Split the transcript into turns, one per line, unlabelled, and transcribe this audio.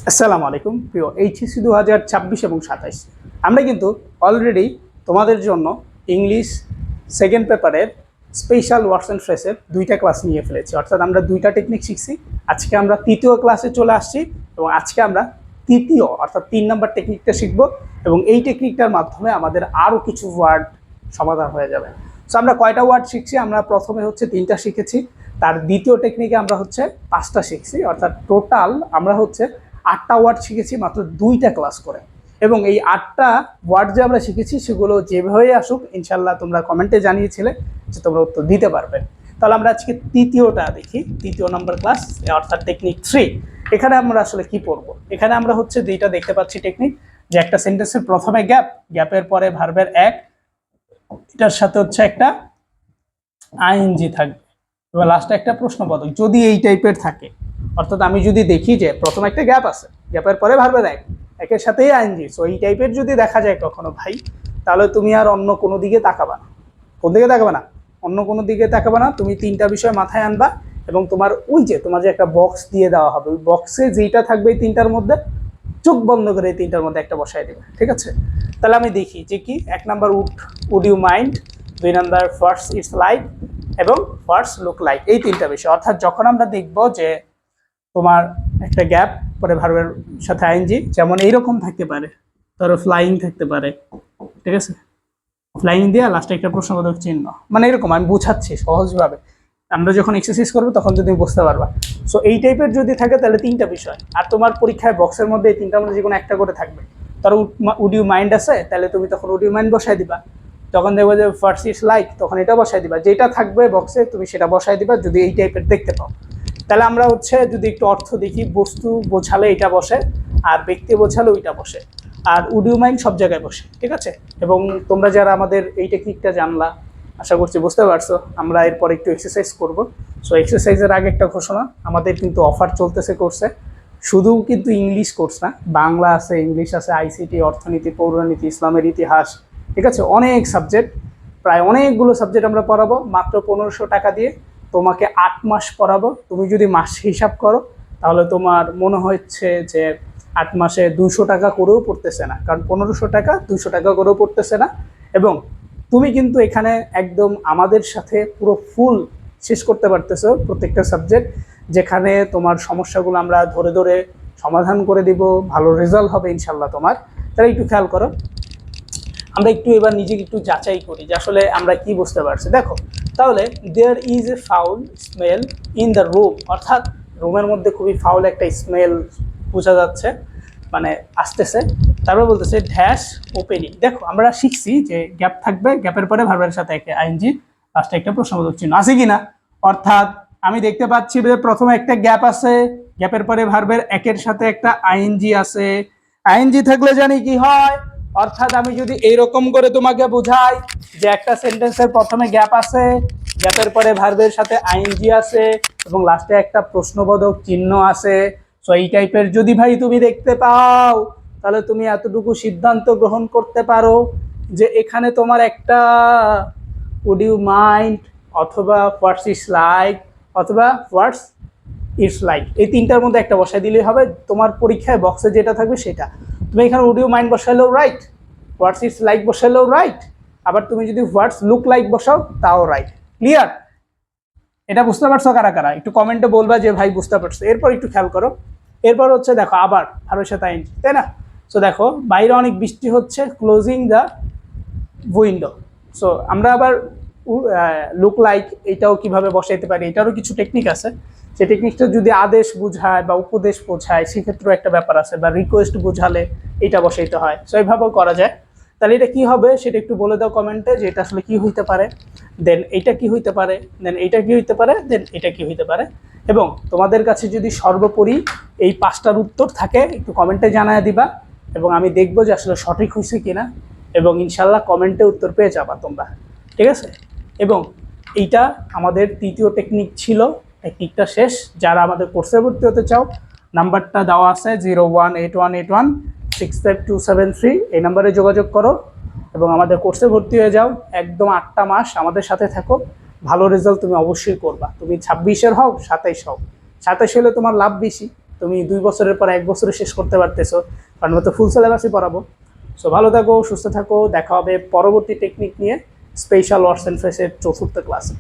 আসসালামু আলাইকুম প্রিয় এইচএসসি 2026 এবং 27 আমরা কিন্তু অলরেডি তোমাদের জন্য ইংলিশ সেকেন্ড পেপারের স্পেশাল ওয়ার্ডস অ্যান্ড ফ্রেজের দুইটা ক্লাস নিয়ে ফেলেছি। অর্থাৎ আমরা দুইটা টেকনিক শিখছি। আজকে আমরা তৃতীয় ক্লাসে চলে আসছি এবং আজকে আমরা তৃতীয় অর্থাৎ 3 নম্বর টেকনিকটা শিখব এবং এই টেকনিকটার মাধ্যমে আমাদের আরও কিছু ওয়ার্ড সমাধান হয়ে যাবে। সো আমরা কয়টা ওয়ার্ড শিখছি? আমরা প্রথমে হচ্ছে 3টা শিখেছি, তার দ্বিতীয় টেকনিকে আমরা হচ্ছে 5টা শিখছি। অর্থাৎ টোটাল আমরা হচ্ছে 8টা ওয়ার্ড শিখেছি মাত্র 2টা ক্লাস করে। এবং এই 8টা ওয়ার্ড যে আমরা শিখেছি সেগুলো যেভাবেই আসুক ইনশাল্লাহ তোমরা কমেন্টে জানিয়েছিলে যে তোমরা উত্তর দিতে পারবে। তাহলে আমরা আজকে তৃতীয়টা দেখি, তৃতীয় নম্বর ক্লাস অর্থাৎ টেকনিক 3। এখানে আমরা আসলে কি পড়বো? এখানে আমরা হচ্ছে দুইটা দেখতে পাচ্ছি টেকনিক, যে একটা সেন্টেন্সের প্রথমে গ্যাপের পরে ভার্বের এক, এটার সাথে হচ্ছে একটা আইএনজি থাকবে এবং লাস্টে একটা প্রশ্নবোধক যদি এই টাইপের থাকে। অর্থাৎ আমি যদি দেখি যে প্রথমে একটা গ্যাপ আছে, গ্যাপের পরে ভার্বের একের সাথেই আইএনজি, সো এই টাইপের যদি দেখা যায় কখনো ভাই, তাহলে তুমি আর অন্য কোনো দিকে তাকাবা না। কোন দিকে তাকাবে না? অন্য কোনো দিকে তাকাবে না। তুমি 3টা বিষয় মাথায় আনবা এবং তোমার তোমার যে একটা বক্স দিয়ে দেওয়া হবে, ওই বক্সে যেইটা থাকবে এই 3টার মধ্যে চোখ বন্ধ করে এই 3টার মধ্যে একটা বসায় দেবে। ঠিক আছে? তাহলে আমি দেখি যে কি 1 number would you mind, 2 number first it's like এবং ফার্স্ট লুক লাইক, এই 3টা বিষয়। অর্থাৎ যখন আমরা দেখব যে তোমার একটা গ্যাপ পরে ভার্বের সাথে আইএনজি, যেমন এইরকম থাকতে পারে, ধরো ফ্লাইং থাকতে পারে, ঠিক আছে, ফ্লাইং দিয়ে লাস্টে একটা প্রশ্নবোধক চিহ্ন, মানে এরকম আমি বুঝাচ্ছি সহজভাবে। আমরা যখন এক্সারসাইজ করবো তখন যদি বুঝতে পারবা। সো এই টাইপের যদি থাকে তাহলে 3টা বিষয়, আর তোমার পরীক্ষায় বক্সের মধ্যে এই 3টার মধ্যে যে কোনো একটা করে থাকবে। ধরো উড ইউ মাইন্ড আছে, তাহলে তুমি তখন উড ইউ মাইন্ড বসাই দিবা। তখন দেখবো যে ফার্স্ট ইটস লাইক, তখন এটা বসাই দিবা। যেটা থাকবে বক্সে তুমি সেটা বসাই দিবা যদি এই টাইপের দেখতে পাও। তাহলে আমরা হচ্ছে যদি একটু অর্থ দেখি, বস্তু বোঝালে এটা বসে আর ব্যক্তি বোঝালে ওইটা বসে, আর উড ইউ মাইন্ড সব জায়গায় বসে। ঠিক আছে? এবং তোমরা যারা আমাদের এই টেকনিকটা জানলা, আশা করছি বুঝতে পারছো। আমরা এরপর একটু এক্সারসাইজ করব। সো এক্সারসাইজের আগে একটা ঘোষণা, আমাদের কিন্তু অফার চলতেছে কোর্সে। শুধু কিন্তু ইংলিশ কোর্স না, বাংলা আছে, ইংলিশ আছে, আইসিটি, অর্থনীতি, পৌরনীতি, ইসলামের ইতিহাস, ঠিক আছে, অনেক সাবজেক্ট, প্রায় অনেকগুলো সাবজেক্ট আমরা পড়াবো মাত্র 1500 টাকা দিয়ে। তোমাকে 8 মাস পড়াবো। তুমি যদি মাস হিসাব করো তাহলে তোমার মনে হচ্ছে যে 8 মাসে 200 টাকা করেও পড়তেছে না, কারণ 1500 টাকা 200 টাকা করেও পড়তেছে না। এবং তুমি কিন্তু এখানে একদম আমাদের সাথে পুরো ফুল শেষ করতে পারতেছো প্রত্যেকটা সাবজেক্ট, যেখানে তোমার সমস্যাগুলো আমরা ধরে ধরে সমাধান করে দিব, ভালো রেজাল্ট হবে ইনশাল্লাহ তোমার। তাহলে একটু খেয়াল করো, আমরা একটু এবার নিজেকে একটু যাচাই করি যে আসলে আমরা কি বুঝতে পারছি। দেখো তাহলে there is a foul smell in the room, অর্থাৎ রুমের মধ্যে খুবই ফাউল একটা স্মেল বোঝা যাচ্ছে, মানে আসতেছে। তারপর বলতেছে ড্যাশ ওপেনিং। দেখো আমরা শিখছি যে গ্যাপ থাকবে, গ্যাপের পরে ভার্বের সাথে একটা আইএনজি, লাস্টে একটা প্রশ্নবোধক চিহ্ন আছে কিনা। অর্থাৎ আমি দেখতে পাচ্ছি যে প্রথমে একটা গ্যাপ আছে, গ্যাপের পরে ভার্বের একের সাথে একটা আইএনজি আছে। আইএনজি থাকলে জানি কি হয়, অর্থাৎ আমি যদি এইরকম করে তোমাকে বোঝাই যে একটা সেন্টেন্সের প্রথমে গ্যাপ আছে, গ্যাপের পরে ভার্বের সাথে আইএনজি আছে এবং লাস্টে একটা প্রশ্নবোধক চিহ্ন আছে। সো এই টাইপের যদি ভাই তুমি দেখতে পাও, তাহলে তুমি এতটুকু সিদ্ধান্ত গ্রহণ করতে পারো যে এখানে তোমার একটা উড ইউ মাইন্ড অথবা হোয়াটস ইটস লাইক অথবা হোয়াটস ইটস লাইক, এই 3টার মধ্যে একটা বসাই দিলেই হবে। তোমার পরীক্ষায় বক্সে যেটা থাকবে সেটা তুমি এখানে উড ইউ মাইন্ড বসালেও রাইট, হোয়াটস ইটস লাইক বসালেও রাইট, আবার তুমি যদি হোয়াটস লুক লাইক বসাও তাও রাইট। ক্লিয়ার? এটা বুঝতে পারছো কারা কারা? একটু কমেন্টে বলবা যে ভাই বুঝতে পারছো। এরপর একটু খেয়াল করো, এরপর হচ্ছে দেখো আবার ভার্বের সাথে আইএনজি, তাই না? সো দেখো বাইরে অনেক বৃষ্টি হচ্ছে, ক্লোজিং দ্য উইন্ডো। সো আমরা আবার লুক লাইক এটাও কিভাবে বসাইতে পারি, এটারও কিছু টেকনিক আছে। সেই টেকনিকটা যদি আদেশ বোঝায় বা উপদেশ বোঝায় সেক্ষেত্রেও একটা ব্যাপার আছে, বা রিকোয়েস্ট বোঝালে এটা বসাইতে হয়। সো এইভাবেও করা যায়। তাহলে এটা কি হবে সেটা একটু বলে দাও কমেন্টে, যে এটা আসলে কি হইতে পারে, দেন এইটা কি হইতে পারে, দেন এইটা কি হইতে পারে, দেন এটা কি হইতে পারে। এবং তোমাদের কাছে যদি সর্বোপরি এই 5টার উত্তর থাকে একটু কমেন্টে জানায় দিবা এবং আমি দেখবো যে আসলে সঠিক হয়েছে কিনা, এবং ইনশাল্লাহ কমেন্টে উত্তর পেয়ে যাবা তোমরা। ঠিক আছে? এবং এইটা আমাদের তৃতীয় টেকনিক ছিল। টেকনিকটা শেষ। যারা আমাদের কোর্সে ভর্তি হতে চাও, নাম্বারটা দেওয়া আছে 018181652273, এই নাম্বারে যোগাযোগ করো এবং আমাদের কোর্সে ভর্তি হয়ে যাও। একদম 8টা মাস আমাদের সাথে থাকো, ভালো রেজাল্ট তুমি অবশ্যই করবা। তুমি 26-এর হও, 27 হও, 27 হলে তোমার লাভ বেশি, তুমি 2 বছরের পর 1 বছরে শেষ করতে পারতেছো, কারণ আমরা তো ফুল সিলেবাসই পড়াবো। সো ভালো থাকো, সুস্থ থাকো, দেখা হবে পরবর্তী টেকনিক নিয়ে স্পেশাল ওয়ার্ডস অ্যান্ড ফ্রেজের 4th ক্লাসে।